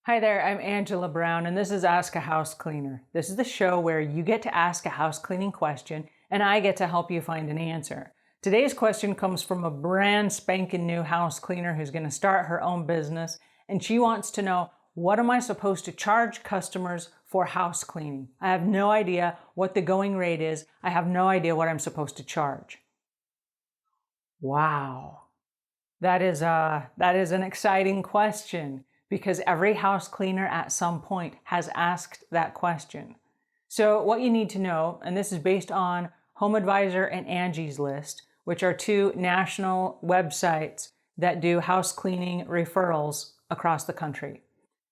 Hi there, I'm Angela Brown, and this is Ask a House Cleaner. This is the show where you get to ask a house cleaning question, and I get to help you find an answer. Today's question comes from a brand spanking new house cleaner who's going to start her own business, and she wants to know, what am I supposed to charge customers for house cleaning? I have no idea what the going rate is. I have no idea what I'm supposed to charge. Wow, that is an exciting question, because every house cleaner at some point has asked that question. So what you need to know, and this is based on HomeAdvisor and Angie's List, which are two national websites that do house cleaning referrals across the country.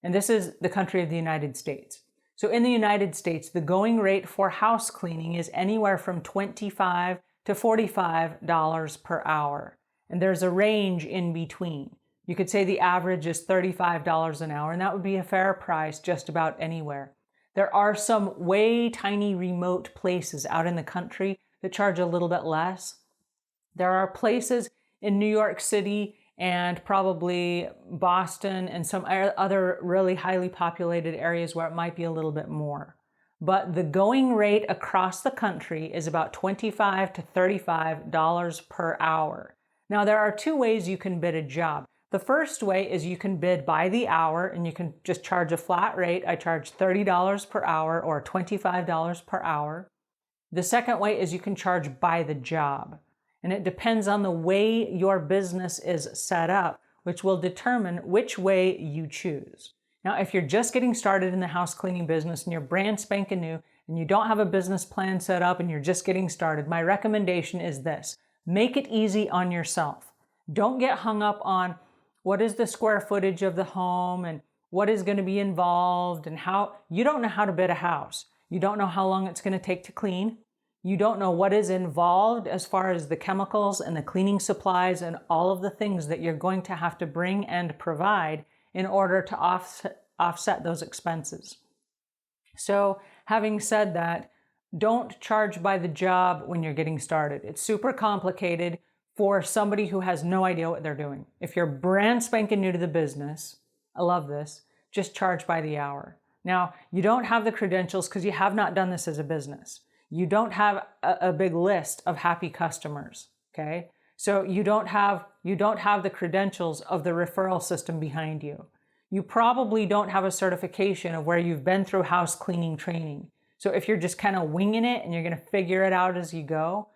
And this is the country of the United States. So in the United States, the going rate for house cleaning is anywhere from $25 to $45 per hour. And there's a range in between. You could say the average is $35 an hour, and that would be a fair price just about anywhere. There are some way tiny remote places out in the country that charge a little bit less. There are places in New York City and probably Boston and some other really highly populated areas where it might be a little bit more. But the going rate across the country is about $25 to $35 per hour. Now, there are two ways you can bid a job. The first way is you can bid by the hour, and you can just charge a flat rate. I charge $30 per hour or $25 per hour. The second way is you can charge by the job. And it depends on the way your business is set up, which will determine which way you choose. Now, if you're just getting started in the house cleaning business and you're brand spanking new and you don't have a business plan set up and you're just getting started, my recommendation is this: make it easy on yourself. Don't get hung up on what is the square footage of the home and what is going to be involved and how. You don't know how to bid a house. You don't know how long it's going to take to clean. You don't know what is involved as far as the chemicals and the cleaning supplies and all of the things that you're going to have to bring and provide in order to offset those expenses. So having said that, don't charge by the job when you're getting started. It's super complicated for somebody who has no idea what they're doing. If you're brand spanking new to the business, I love this, just charge by the hour. Now, you don't have the credentials because you have not done this as a business. You don't have a big list of happy customers, okay? So you don't have the credentials of the referral system behind you. You probably don't have a certification of where you've been through house cleaning training. So if you're just kind of winging it and you're going to figure it out as you go,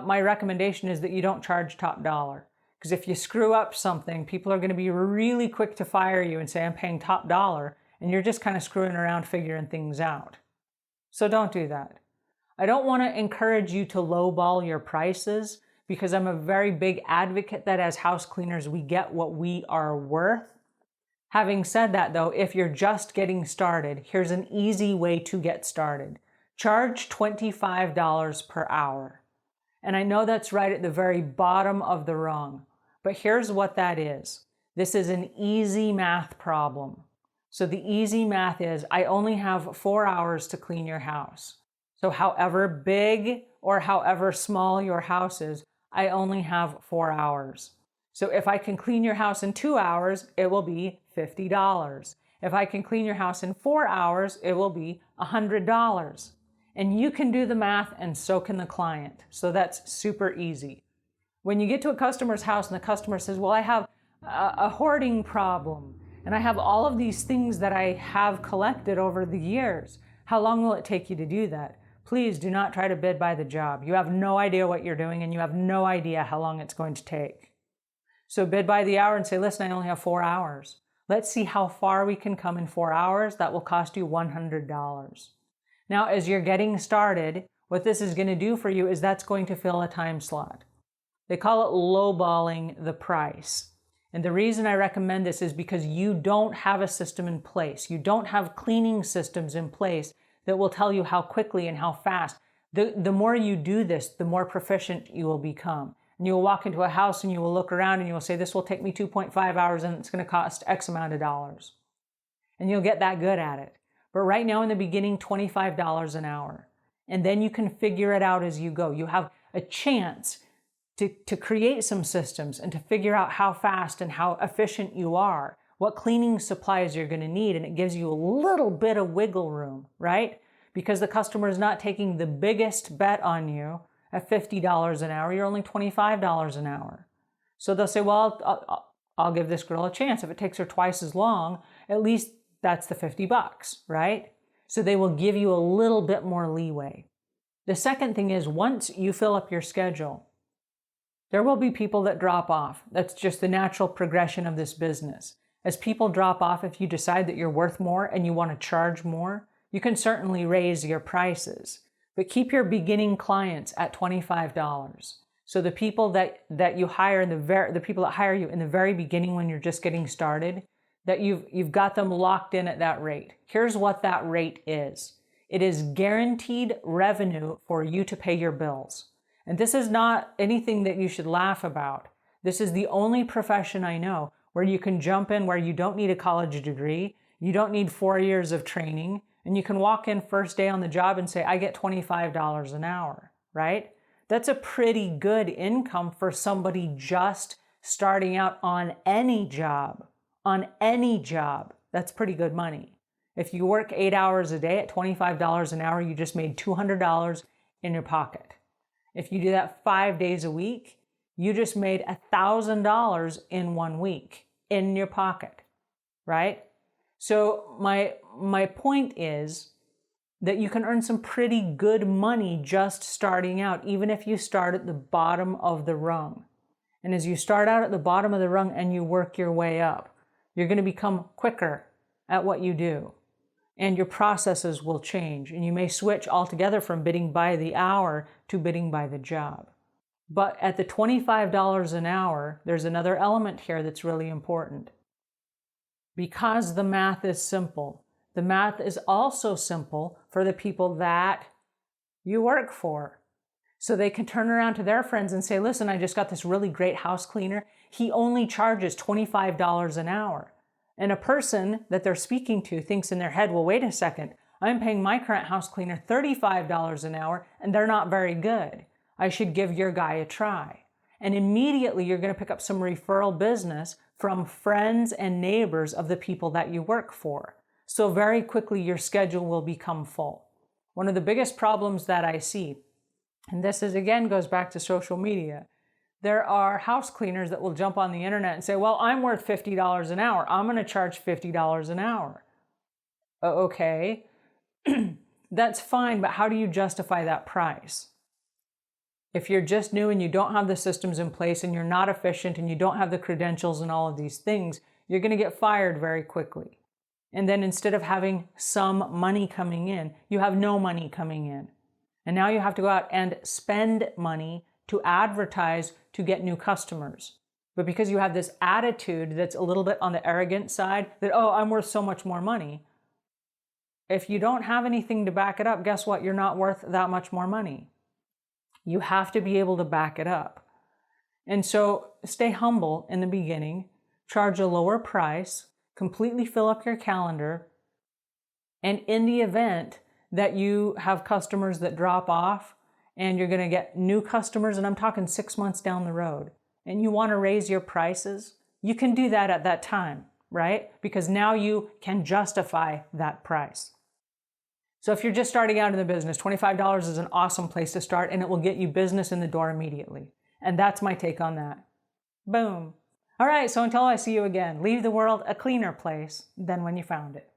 my recommendation is that you don't charge top dollar. Because if you screw up something, people are going to be really quick to fire you and say, I'm paying top dollar, and you're just kind of screwing around figuring things out. So don't do that. I don't want to encourage you to lowball your prices, because I'm a very big advocate that as house cleaners, we get what we are worth. Having said that, though, if you're just getting started, here's an easy way to get started. Charge $25 per hour. And I know that's right at the very bottom of the rung, but here's what that is. This is an easy math problem. So the easy math is, I only have 4 hours to clean your house. So however big or however small your house is, I only have 4 hours. So if I can clean your house in 2 hours, it will be $50. If I can clean your house in 4 hours, it will be $100. And you can do the math, and so can the client. So that's super easy. When you get to a customer's house and the customer says, well, I have a hoarding problem, and I have all of these things that I have collected over the years, how long will it take you to do that? Please do not try to bid by the job. You have no idea what you're doing, and you have no idea how long it's going to take. So bid by the hour and say, listen, I only have 4 hours. Let's see how far we can come in 4 hours. That will cost you $100. Now, as you're getting started, what this is going to do for you is that's going to fill a time slot. They call it lowballing the price. And the reason I recommend this is because you don't have a system in place. You don't have cleaning systems in place that will tell you how quickly and how fast. The more you do this, the more proficient you will become. And you will walk into a house and you will look around and you will say, this will take me 2.5 hours and it's going to cost X amount of dollars. And you'll get that good at it. But right now in the beginning, $25 an hour. And then you can figure it out as you go. You have a chance to create some systems and to figure out how fast and how efficient you are what cleaning supplies you're going to need, and it gives you a little bit of wiggle room, right? Because the customer is not taking the biggest bet on you at $50 an hour. You're only $25 an hour. So they'll say, well, I'll give this girl a chance. If it takes her twice as long, at least that's the $50, right? So they will give you a little bit more leeway. The second thing is, once you fill up your schedule, there will be people that drop off. That's just the natural progression of this business. As people drop off, if you decide that you're worth more and you want to charge more, you can certainly raise your prices. But keep your beginning clients at $25. So the people that you hire, the people that hire you in the very beginning when you're just getting started, that you've got them locked in at that rate. Here's what that rate is. It is guaranteed revenue for you to pay your bills. And this is not anything that you should laugh about. This is the only profession I know where you can jump in, where you don't need a college degree, you don't need 4 years of training, and you can walk in first day on the job and say, I get $25 an hour, right? That's a pretty good income for somebody just starting out on any job. On any job, that's pretty good money. If you work 8 hours a day at $25 an hour, you just made $200 in your pocket. If you do that 5 days a week, you just made $1,000 in 1 week in your pocket, right? So my point is that you can earn some pretty good money just starting out, even if you start at the bottom of the rung. And as you start out at the bottom of the rung and you work your way up, you're going to become quicker at what you do. And your processes will change. And you may switch altogether from bidding by the hour to bidding by the job. But at the $25 an hour, there's another element here that's really important. Because the math is simple, the math is also simple for the people that you work for. So they can turn around to their friends and say, listen, I just got this really great house cleaner. He only charges $25 an hour. And a person that they're speaking to thinks in their head, well, wait a second, I'm paying my current house cleaner $35 an hour and they're not very good. I should give your guy a try. And immediately you're going to pick up some referral business from friends and neighbors of the people that you work for. So very quickly your schedule will become full. One of the biggest problems that I see, and this is again goes back to social media, there are house cleaners that will jump on the internet and say, well, I'm worth $50 an hour. I'm going to charge $50 an hour. Okay, that's fine, but how do you justify that price? If you're just new and you don't have the systems in place and you're not efficient and you don't have the credentials and all of these things, you're going to get fired very quickly. And then instead of having some money coming in, you have no money coming in. And now you have to go out and spend money to advertise to get new customers. But because you have this attitude that's a little bit on the arrogant side, that, oh, I'm worth so much more money. If you don't have anything to back it up, guess what? You're not worth that much more money. You have to be able to back it up. And so stay humble in the beginning, charge a lower price, completely fill up your calendar, and in the event that you have customers that drop off and you're going to get new customers, and I'm talking 6 months down the road, and you want to raise your prices, you can do that at that time, right? Because now you can justify that price. So if you're just starting out in the business, $25 is an awesome place to start, and it will get you business in the door immediately. And that's my take on that. Boom. All right, so until I see you again, leave the world a cleaner place than when you found it.